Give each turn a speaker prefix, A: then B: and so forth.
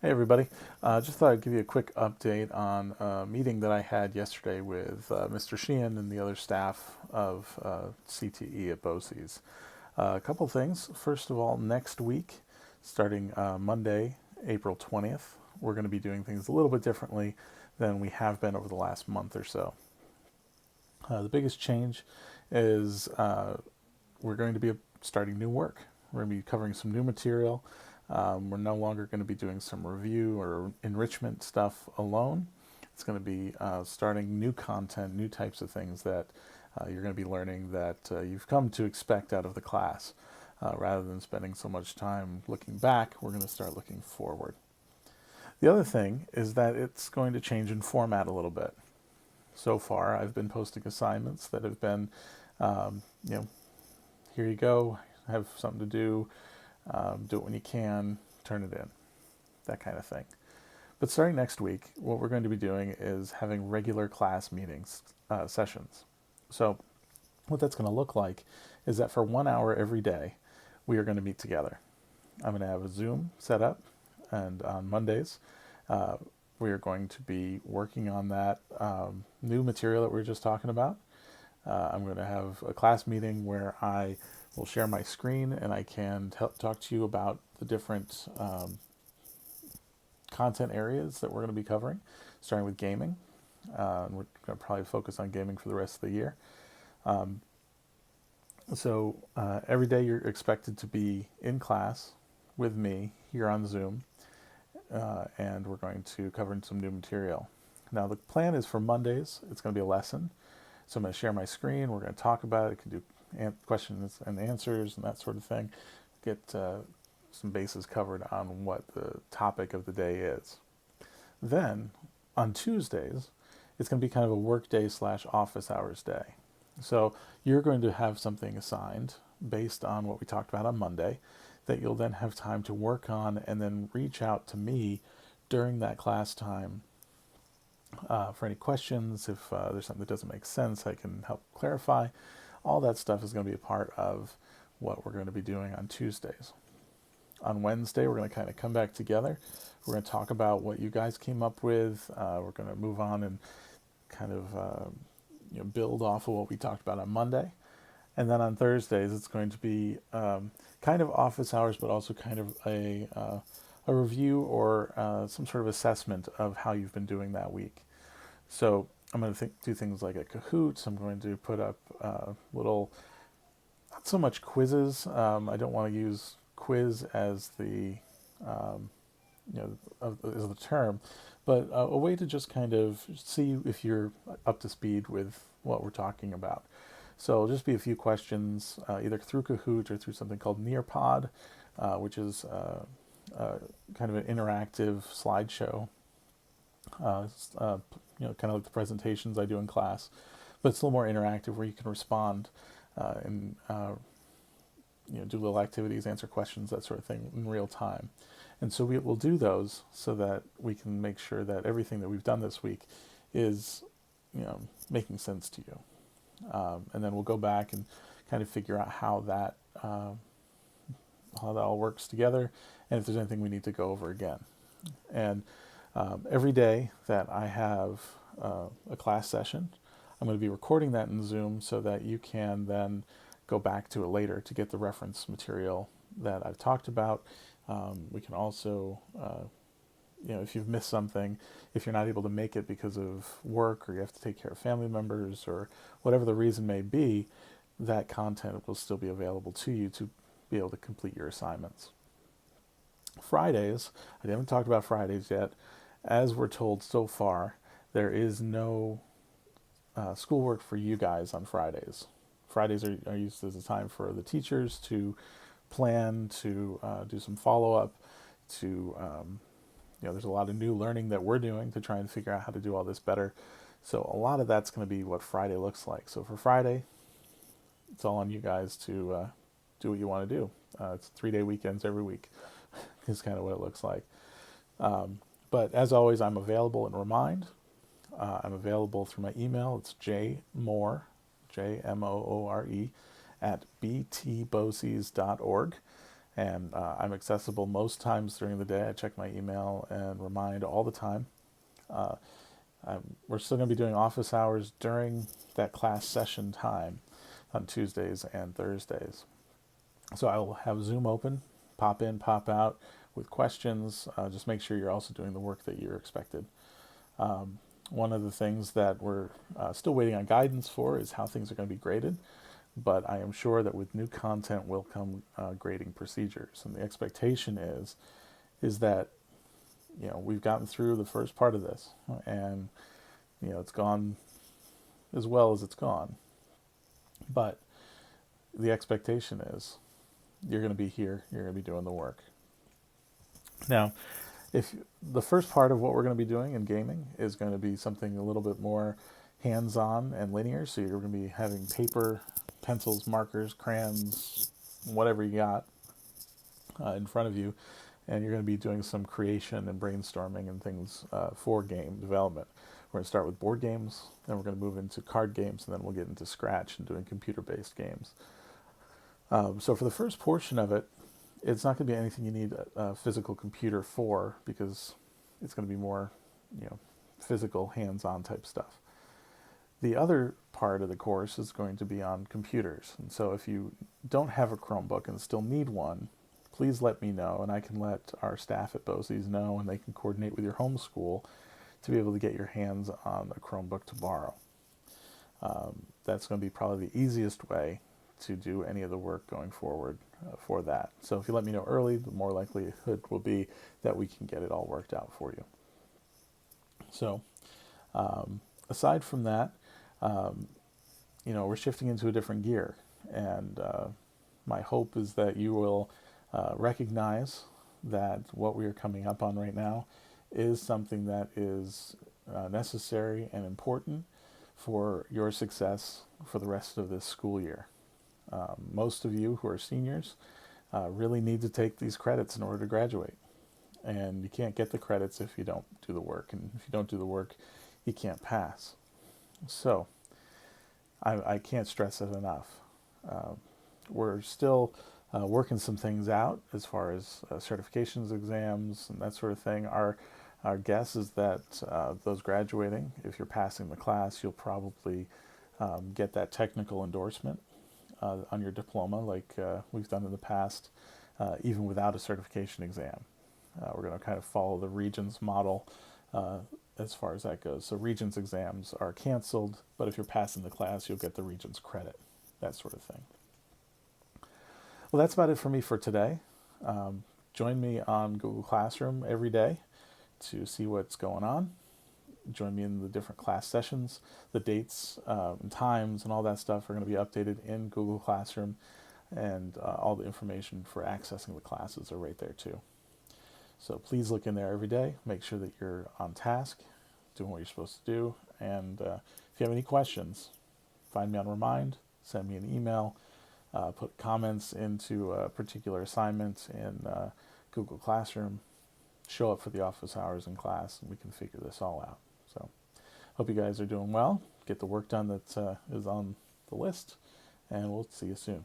A: Hey everybody. Just thought I'd give you a quick update on a meeting that I had yesterday with Mr. Sheehan and the other staff of CTE at BOCES. A couple things. First of all, next week, starting Monday, April 20th, we're going to be doing things a little bit differently than we have been over the last month or so. The biggest change is we're going to be starting new work. We're going to be covering some new material. We're no longer going to be doing some review or enrichment stuff alone. It's going to be starting new content, new types of things that you're going to be learning that you've come to expect out of the class. Rather than spending so much time looking back, we're going to start looking forward. The other thing is that it's going to change in format a little bit. So far, I've been posting assignments that have been, you know, here you go, have something to do, do it when you can, turn it in, that kind of thing. But starting next week, what we're going to be doing is having regular class meetings, sessions. So what that's going to look like is that for 1 hour every day, we are going to meet together. I'm going to have a Zoom set up, and on Mondays, we are going to be working on that new material that we were just talking about. I'm going to have a class meeting where I will share my screen and I can talk to you about the different content areas that we're going to be covering, starting with gaming. And we're going to probably focus on gaming for the rest of the year. So every day you're expected to be in class with me here on Zoom, and we're going to cover some new material. Now the plan is for Mondays, it's going to be a lesson. So I'm going to share my screen, we're going to talk about it, can do questions and answers and that sort of thing, get some bases covered on what the topic of the day is. Then on Tuesdays, it's going to be kind of a work day / office hours day. So you're going to have something assigned based on what we talked about on Monday that you'll then have time to work on and then reach out to me during that class time for any questions. If there's something that doesn't make sense, I can help clarify. All that stuff is going to be a part of what we're going to be doing on Tuesdays. On Wednesday, we're going to kind of come back together. We're going to talk about what you guys came up with. We're going to move on and kind of build off of what we talked about on Monday. And then on Thursdays, it's going to be kind of office hours, but also kind of a review or some sort of assessment of how you've been doing that week. So I'm going to do things like a Kahoot. I'm going to put up little, not so much quizzes. I don't want to use quiz as the as the term, but a way to just kind of see if you're up to speed with what we're talking about. So it'll just be a few questions, either through Kahoot or through something called Nearpod, which is kind of an interactive slideshow, kind of like the presentations I do in class, but it's a little more interactive where you can respond and do little activities, answer questions, that sort of thing in real time. And so we will do those so that we can make sure that everything that we've done this week is, making sense to you. And then we'll go back and kind of figure out how that all works together, and if there's anything we need to go over again. And every day that I have a class session, I'm going to be recording that in Zoom so that you can then go back to it later to get the reference material that I've talked about. We can also, if you've missed something, if you're not able to make it because of work or you have to take care of family members or whatever the reason may be, that content will still be available to you to be able to complete your assignments. Fridays, I haven't talked about Fridays yet. As we're told so far, there is no schoolwork for you guys on Fridays. Fridays are used as a time for the teachers to plan, to do some follow-up, to, there's a lot of new learning that we're doing to try and figure out how to do all this better. So a lot of that's going to be what Friday looks like. So for Friday, it's all on you guys to do what you want to do. It's 3-day weekends every week is kind of what it looks like. But as always, I'm available in Remind. I'm available through my email. It's jmoore, JMOORE, at btboces.org. And I'm accessible most times during the day. I check my email and remind all the time. Uh, we're still going to be doing office hours during that class session time on Tuesdays and Thursdays. So I will have Zoom open, pop in, pop out with questions. Just make sure you're also doing the work that you're expected. One of the things that we're still waiting on guidance for is how things are going to be graded, but I am sure that with new content will come grading procedures, and the expectation is that we've gotten through the first part of this, and it's gone as well as it's gone, but the expectation is you're going to be here, you're going to be doing the work. Now, if the first part of what we're going to be doing in gaming is going to be something a little bit more hands-on and linear, so you're going to be having paper, pencils, markers, crayons, whatever you got in front of you, and you're going to be doing some creation and brainstorming and things for game development. We're going to start with board games, then we're going to move into card games, and then we'll get into Scratch and doing computer-based games. So for the first portion of it, it's not going to be anything you need a physical computer for, because it's going to be more, physical, hands-on type stuff. The other part of the course is going to be on computers. And so if you don't have a Chromebook and still need one, please let me know, and I can let our staff at BOCES know, and they can coordinate with your home school to be able to get your hands on a Chromebook to borrow. That's going to be probably the easiest way to do any of the work going forward for that. So if you let me know early, the more likelihood will be that we can get it all worked out for you. So aside from that, we're shifting into a different gear, and my hope is that you will recognize that what we are coming up on right now is something that is necessary and important for your success for the rest of this school year. Most of you who are seniors really need to take these credits in order to graduate. And you can't get the credits if you don't do the work. And if you don't do the work, you can't pass. So I can't stress it enough. We're still working some things out as far as certifications, exams, and that sort of thing. Our guess is that those graduating, if you're passing the class, you'll probably get that technical endorsement on your diploma, like we've done in the past, even without a certification exam. We're going to kind of follow the Regents model as far as that goes. So Regents exams are canceled, but if you're passing the class, you'll get the Regents credit, that sort of thing. Well, that's about it for me for today. Join me on Google Classroom every day to see what's going on. Join me in the different class sessions. The dates and times and all that stuff are going to be updated in Google Classroom, and all the information for accessing the classes are right there too. So please look in there every day. Make sure that you're on task, doing what you're supposed to do. And if you have any questions, find me on Remind, send me an email, put comments into a particular assignment in Google Classroom, show up for the office hours in class, and we can figure this all out. So hope you guys are doing well. Get the work done that is on the list, and we'll see you soon.